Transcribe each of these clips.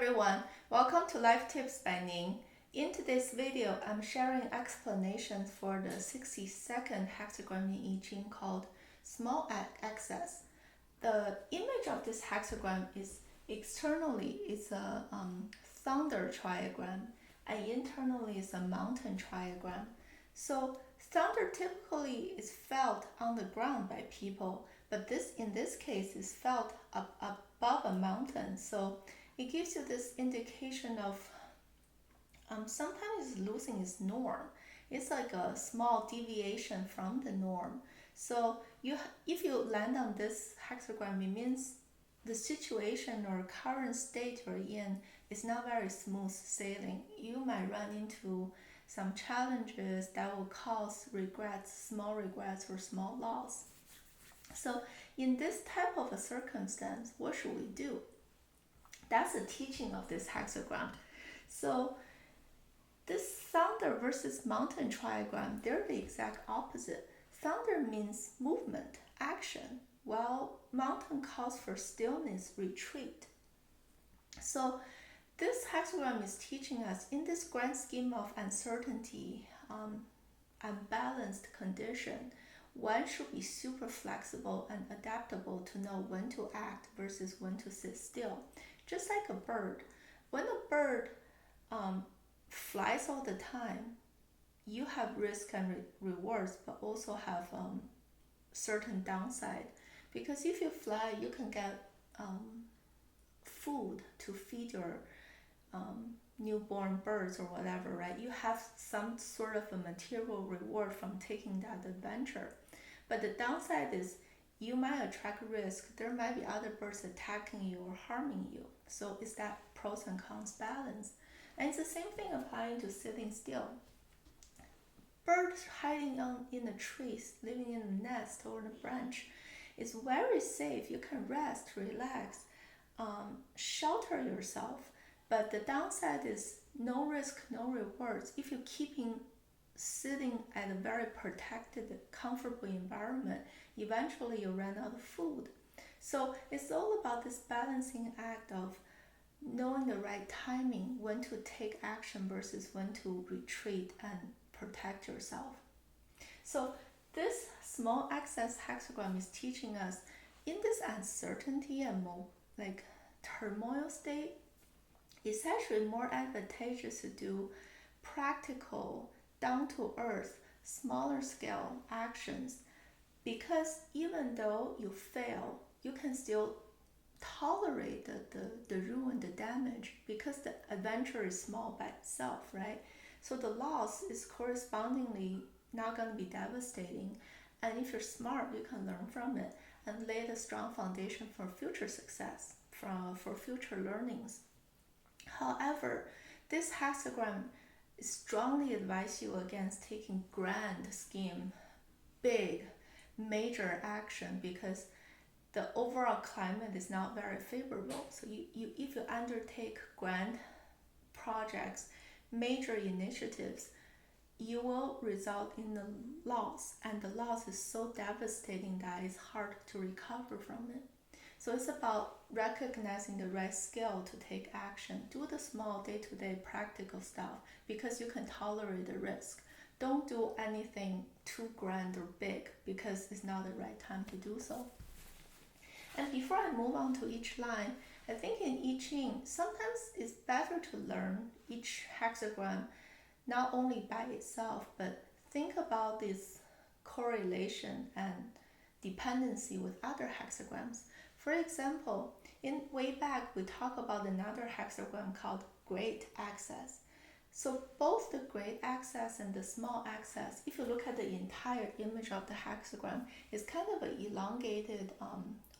everyone, welcome to Life Tips by Ning. In today's video, I'm sharing explanations for the 60-second hexagram in I-Ching called small axis. The image of this hexagram is externally is a thunder triagram and internally is a mountain triagram. So thunder typically is felt on the ground by people, but in this case is felt above a mountain. So it gives you this indication of sometimes it's losing its norm. It's like a small deviation from the norm. So if you land on this hexagram, it means the situation or current state you're in is not very smooth sailing. You might run into some challenges that will cause regrets, small regrets or small loss. So in this type of a circumstance, what should we do? That's the teaching of this hexagram. So this thunder versus mountain triagram, they're the exact opposite. Thunder means movement, action, while mountain calls for stillness, retreat. So this hexagram is teaching us in this grand scheme of uncertainty, unbalanced condition, one should be super flexible and adaptable to know when to act versus when to sit still. Just like a bird. When a bird flies all the time, you have risk and rewards, but also have certain downside. Because if you fly, you can get food to feed your newborn birds or whatever, right? You have some sort of a material reward from taking that adventure. But the downside is you might attract risk. There might be other birds attacking you or harming you. So it's that pros and cons balance. And it's the same thing applying to sitting still. Birds hiding in the trees, living in a nest or in a branch is very safe. You can rest, relax, shelter yourself. But the downside is no risk, no rewards. If you're sitting at a very protected, comfortable environment, eventually you run out of food. So it's all about this balancing act of knowing the right timing, when to take action versus when to retreat and protect yourself. So this small axis hexagram is teaching us in this uncertainty and turmoil state, it's actually more advantageous to do practical, down-to-earth, smaller scale actions, because even though you fail, you can still tolerate the ruin, the damage, because the adventure is small by itself, right? So the loss is correspondingly not going to be devastating. And if you're smart, you can learn from it and lay the strong foundation for future success, for future learnings. However, this hexagram strongly advises you against taking grand scheme, big, major action, because the overall climate is not very favorable. So if you undertake grand projects, major initiatives, you will result in a loss, and the loss is so devastating that it's hard to recover from it. So it's about recognizing the right skill to take action. Do the small day-to-day practical stuff because you can tolerate the risk. Don't do anything too grand or big because it's not the right time to do so. And before I move on to each line, I think in I-Ching, sometimes it's better to learn each hexagram not only by itself, but think about this correlation and dependency with other hexagrams. For example, way back we talked about another hexagram called great axis. So both the great axis and the small axis, if you look at the entire image of the hexagram, is kind of an elongated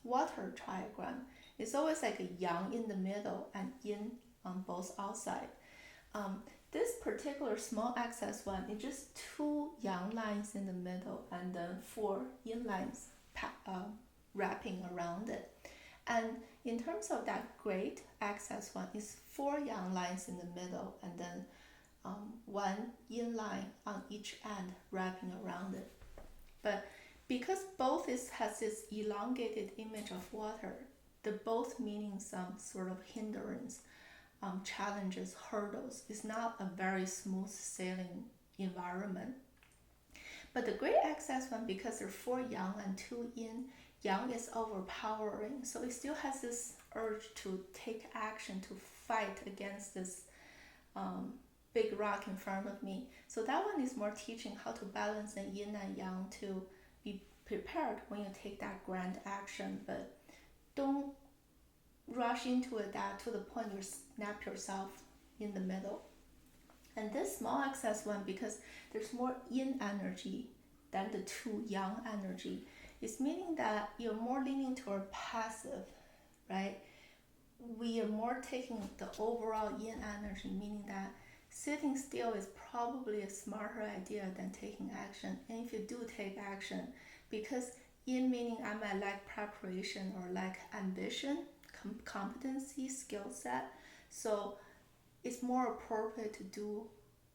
water triagram. It's always like a yang in the middle and yin on both outside. This particular small axis one is just two yang lines in the middle and then four yin lines wrapping around it. And in terms of that great axis one, is four yang lines in the middle and then one yin line on each end wrapping around it. But because both has this elongated image of water, the both meaning some sort of hindrance, challenges, hurdles. It's not a very smooth sailing environment. But the great excess one, because they're 4 yang and 2 yin, yang is overpowering. So it still has this urge to take action, to fight against this big rock in front of me. So that one is more teaching how to balance the yin and yang to be prepared when you take that grand action. But don't rush into it that to the point you snap yourself in the middle. And this small excess one, because there's more yin energy than the 2 yang energy, is meaning that you're more leaning toward passive, right? We are more taking the overall yin energy, meaning that sitting still is probably a smarter idea than taking action. And if you do take action, because yin meaning I might lack preparation or lack ambition, competency, skill set, so it's more appropriate to do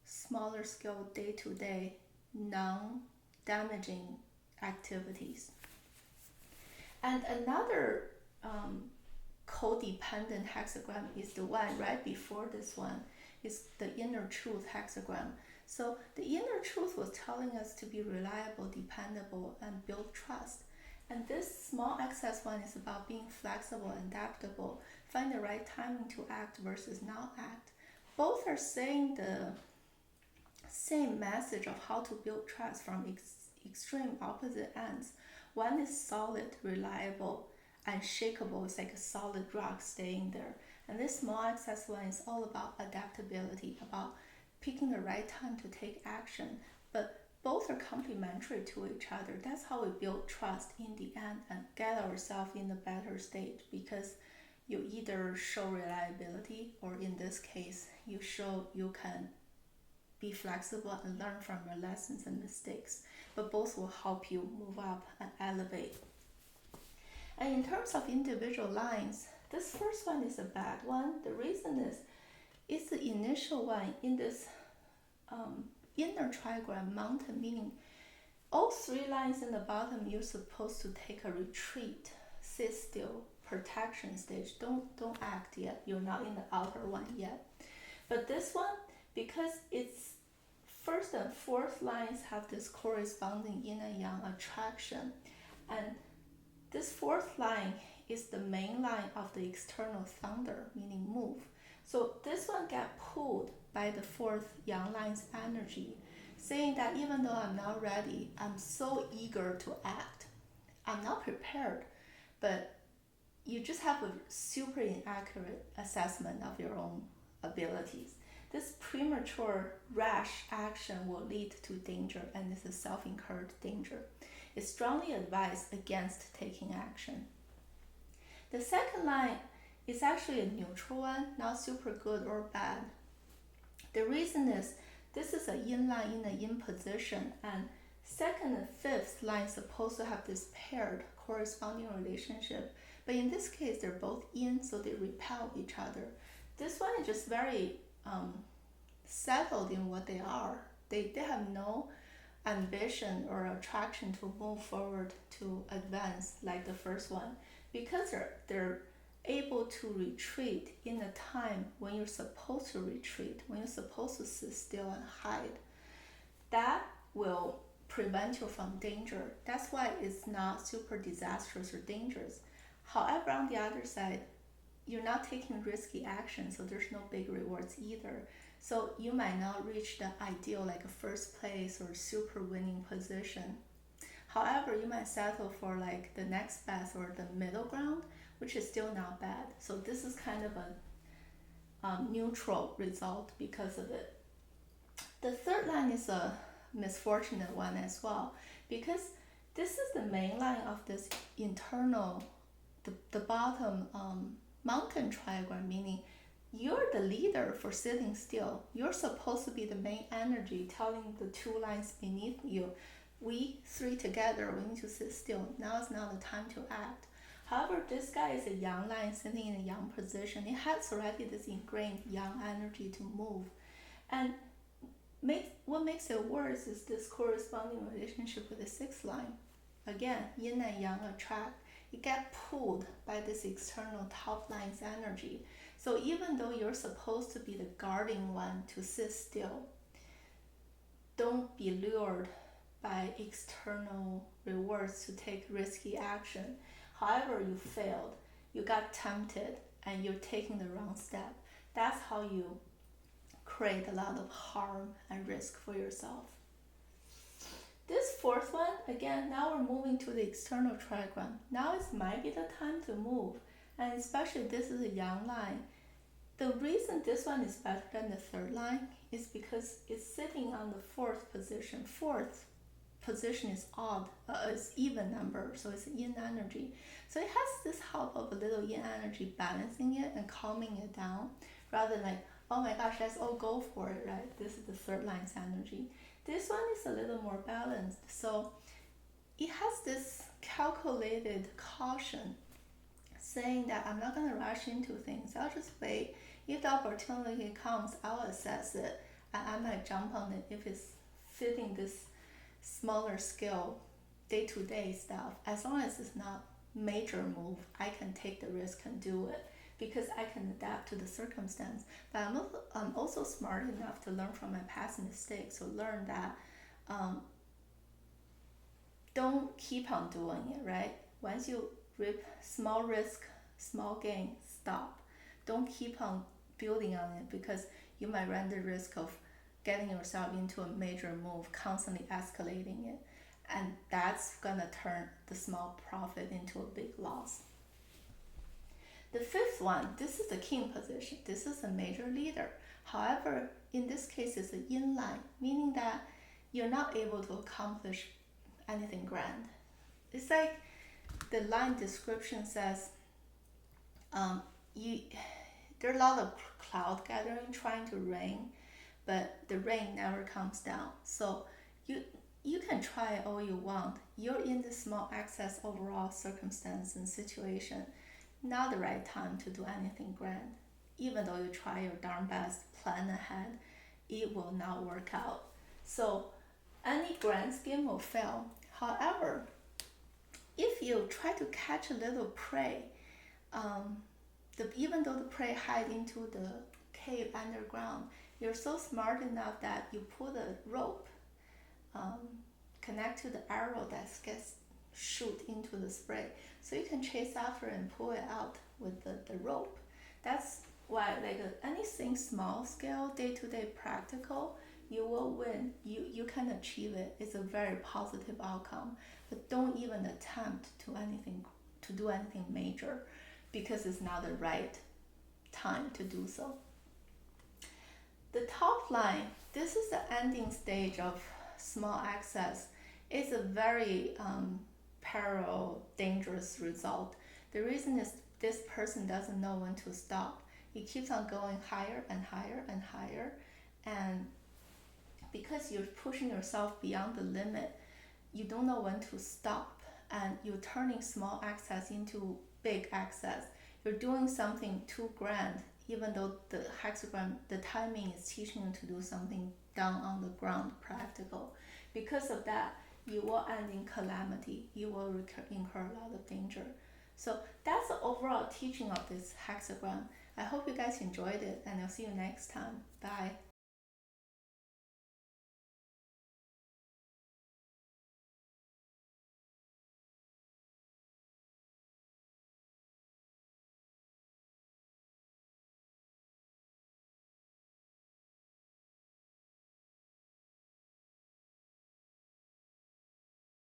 smaller scale day-to-day non-damaging activities. And another codependent hexagram is the one right before this one, is the inner truth hexagram. So the inner truth was telling us to be reliable, dependable, and build trust. And this small excess one is about being flexible and adaptable, find the right timing to act versus not act. Both are saying the same message of how to build trust from extreme opposite ends. One is solid, reliable, unshakable. It's like a solid rock staying there. And this small excess one is all about adaptability, about picking the right time to take action. But both are complementary to each other. That's how we build trust in the end and get ourselves in a better state, because you either show reliability, or in this case, you show you can be flexible and learn from your lessons and mistakes. But both will help you move up and elevate. And in terms of individual lines, this first one is a bad one. The reason is it's the initial one in this inner trigram mountain, meaning all 3 lines in the bottom, you're supposed to take a retreat, sit still, protection stage. Don't act yet. You're not in the outer one yet. But this one, because it's first and fourth lines have this corresponding yin and yang attraction, and this fourth line is the main line of the external thunder, meaning move. So this one got pulled by the fourth yang line's energy, saying that even though I'm not ready, I'm so eager to act. I'm not prepared, but you just have a super inaccurate assessment of your own abilities. This premature, rash action will lead to danger, and it's a self-incurred danger. It's strongly advised against taking action. The second line is actually a neutral one, not super good or bad. The reason is this is a yin line in a yin position, and second and fifth line supposed to have this paired corresponding relationship. But in this case, they're both yin, so they repel each other. This one is just very settled in what they are. They have no ambition or attraction to move forward, to advance like the first one, because they're able to retreat in a time when you're supposed to retreat, when you're supposed to sit still and hide. That will prevent you from danger. That's why it's not super disastrous or dangerous. However, on the other side, you're not taking risky action, so there's no big rewards either. So you might not reach the ideal, like a first place or super winning position. However, you might settle for like the next best or the middle ground, which is still not bad. So this is kind of a neutral result because of it. The third line is a misfortunate one as well, because this is the main line of this internal, the bottom mountain triangle, meaning you're the leader for sitting still. You're supposed to be the main energy telling the 2 lines beneath you, we 3 together, we need to sit still. Now is not the time to act. However, this guy is a yang line sitting in a yang position. It has already this ingrained yang energy to move. And what makes it worse is this corresponding relationship with the 6th line. Again, yin and yang attract. It gets pulled by this external top line's energy. So even though you're supposed to be the guarding one to sit still, don't be lured by external rewards to take risky action. However, you failed, you got tempted, and you're taking the wrong step. That's how you create a lot of harm and risk for yourself. This fourth one, again, now we're moving to the external trigram. Now it might be the time to move, and especially this is a young line. The reason this one is better than the third line is because it's sitting on the fourth position. Fourth position is odd, it's even number, so it's yin energy. So it has this help of a little yin energy balancing it and calming it down, rather than like, oh my gosh, let's all go for it, right? This is the third line's energy. This one is a little more balanced, so it has this calculated caution, saying that I'm not going to rush into things. I'll just wait. If the opportunity comes, I'll assess it, and I might jump on it if it's fitting this smaller scale day-to-day stuff. As long as it's not major move, I can take the risk and do it because I can adapt to the circumstance. But I'm also smart enough to learn from my past mistakes. So learn that don't keep on doing it, right? Once you reap small risk, small gain, stop. Don't keep on building on it because you might run the risk of getting yourself into a major move, constantly escalating it. And that's gonna turn the small profit into a big loss. The fifth one, this is the king position. This is a major leader. However, in this case, it's a yin line, meaning that you're not able to accomplish anything grand. It's like the line description says, there are a lot of cloud gathering trying to rain, but the rain never comes down. So you can try all you want. You're in the small access overall circumstance and situation. Not the right time to do anything grand. Even though you try your darn best, plan ahead, it will not work out. So any grand scheme will fail. However, if you try to catch a little prey, even though the prey hide into the cave underground, you're so smart enough that you pull the rope, connect to the arrow that gets shoot into the spray, so you can chase after and pull it out with the rope. That's why, like anything small scale, day-to-day practical, you will win. You can achieve it. It's a very positive outcome. But don't even attempt to do anything major, because it's not the right time to do so. The top line, this is the ending stage of small access. It's a very parallel, dangerous result. The reason is this person doesn't know when to stop. He keeps on going higher and higher and higher, and because you're pushing yourself beyond the limit, you don't know when to stop, and you're turning small access into big access. You're doing something too grand, even though the hexagram, the timing is teaching you to do something down on the ground, practical. Because of that, you will end in calamity. You will incur a lot of danger. So that's the overall teaching of this hexagram. I hope you guys enjoyed it, and I'll see you next time. Bye.